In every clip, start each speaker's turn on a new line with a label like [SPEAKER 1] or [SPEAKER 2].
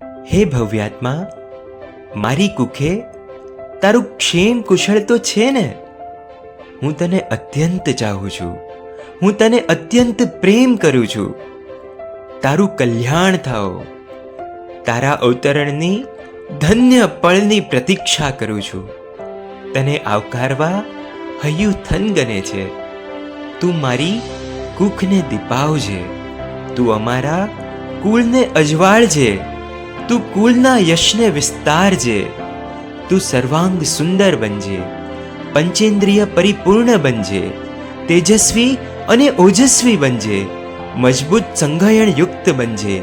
[SPEAKER 1] હે ભવ્યાત્મા, મારી કુખે તારું ક્ષેમ કુશળ તો છે ને? હું તને અત્યંત ચાહું છું, હું તને અત્યંત પ્રેમ કરું છું. તારું કલ્યાણ થાઓ. તારા અવતરણની ધન્ય પળની પ્રતીક્ષા કરું છું. તને આવકારવા હૈયું થનગને છે. તું મારી કુખને દીપાવજે. તું અમારા કુળને અજવાળજે. તું કુળના યશને વિસ્તારજે. તું સર્વાંગ સુંદર બનજે. પંચેન્દ્રિય પરિપૂર્ણ બનજે. તેજસ્વી અને ઓજસ્વી બનજે. મજબૂત સંઘયણ યુક્ત બનજે.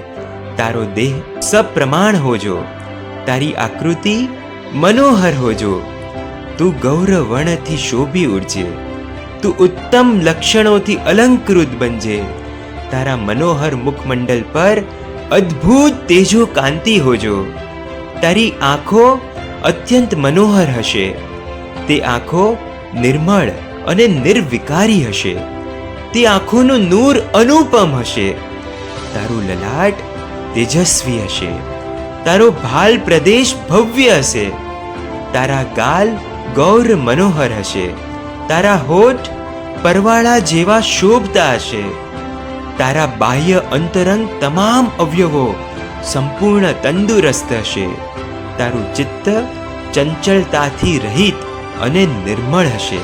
[SPEAKER 1] તારો દેહ સપ્રમાણ હોજો. તારી આકૃતિ મનોહર હોજો. તું ગૌરવર્ણથી શોભી ઉઠજે. તું ઉત્તમ લક્ષણોથી અલંકૃત બનજે. તારા મનોહર મુખમંડલ પર અદ્ભુત તેજો કાંતિ હોજો. તારી આંખો અત્યંત મનોહર હશે. તે આંખો નિર્મળ અને નિર્વિકારી હશે. તે આંખોનું નૂર અનુપમ હશે. તારું લલાટ તેજસ્વી હશે. તારો ભાલ પ્રદેશ ભવ્ય હશે. તારા ગાલ ગૌર મનોહર હશે. તારા હોઠ પરવાળા જેવા શોભતા હશે. તારા બાહ્ય અંતરંગ તમામ અવયવો સંપૂર્ણ તંદુરસ્ત હશે. તારું ચિત્ત ચંચળતાથી રહિત અને નિર્મળ હશે.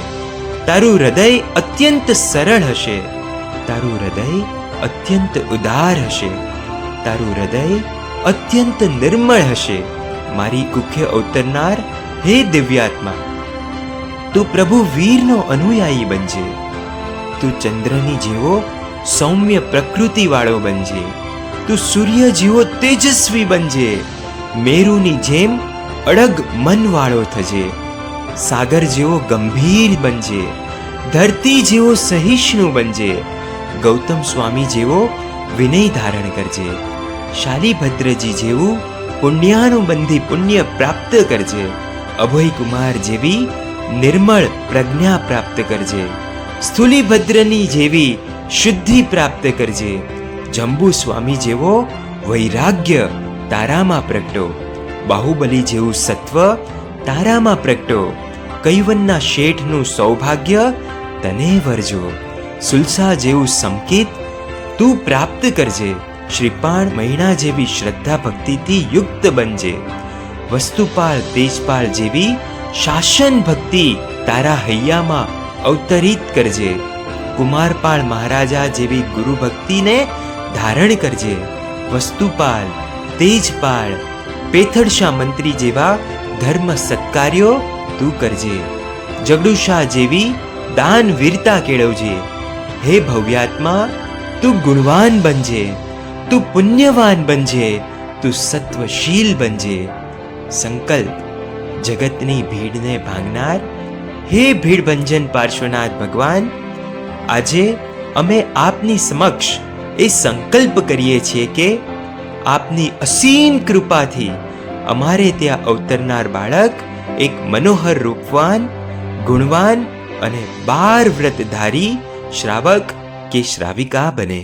[SPEAKER 1] તારું હૃદય અત્યંત સરળ હશે. તારું હૃદય અત્યંત ઉદાર હશે. તારું હૃદય અત્યંત નિર્મળ હશે. મારી કુખે અવતરનાર હે દિવ્યાત્મા, તું પ્રભુ વીરનો અનુયાયી બનજે. તું ચંદ્રની જેવો સૌમ્ય પ્રકૃતિવાળો બનજે. તું સૂર્ય જેવો તેજસ્વી બનજે. મેરુની જેમ અડગ મનવાળો થજે. સાગર જેવો ગંભીર બનજે. ધરતી જેવો સહિષ્ણુ બનજે. ગૌતમ સ્વામી જેવો વિનય ધારણ કરજે. શાલીભદ્રજી જેવું પુણ્યાનુબંધી પુણ્ય પ્રાપ્ત કરજે. અભય કુમાર જેવી નિર્મળ પ્રજ્ઞા પ્રાપ્ત કરજે. સ્થૂલીભદ્રની જેવી શુદ્ધિ પ્રાપ્ત કરજે. જંબુ સ્વામી જેવો વૈરાગ્ય તારામાં પ્રગટો. બાહુબલી જેવું સત્વ તારામાં પ્રગટો. કૈવનના શેઠનું સૌભાગ્ય તને વરજો. સુલસા જેવું સંકેત તું પ્રાપ્ત કરજે. શ્રીપાણ મહિના જેવી શ્રદ્ધા ભક્તિથી યુક્ત બનજે. વસ્તુપાળ તેજપાળ જેવી શાસન ભક્તિ તારા હૈયામાં અવતરિત કરજે. કુમારપાળ મહારાજા જેવી ગુરુ ભક્તિને ધારણ કરજે. વસ્તુપાળ તેજપાળ પેથડશા મંત્રી જેવા ધર્મ સત્કાર્યો તું કરજે. જગડુશા જેવી દાન વીરતા કેળવજે. હે ભવ્યાત્મા, તું ગુણવાન બનજે. તું પુણ્યવાન બનજે. તું સત્વશીલ બનજે. સંકલ્પ જગતની ભીડને ભાંગનાર હે ભીડભંજન પાર્શ્વનાથ ભગવાન, આજે અમે આપની સમક્ષ એ સંકલ્પ કરીએ છીએ કે આપની અસીમ કૃપાથી અમારે ત્યાં અવતરનાર બાળક એક મનોહર રૂપવાન, ગુણવાન અને 12 વ્રતધારી શ્રાવક કે શ્રાવિકા બને.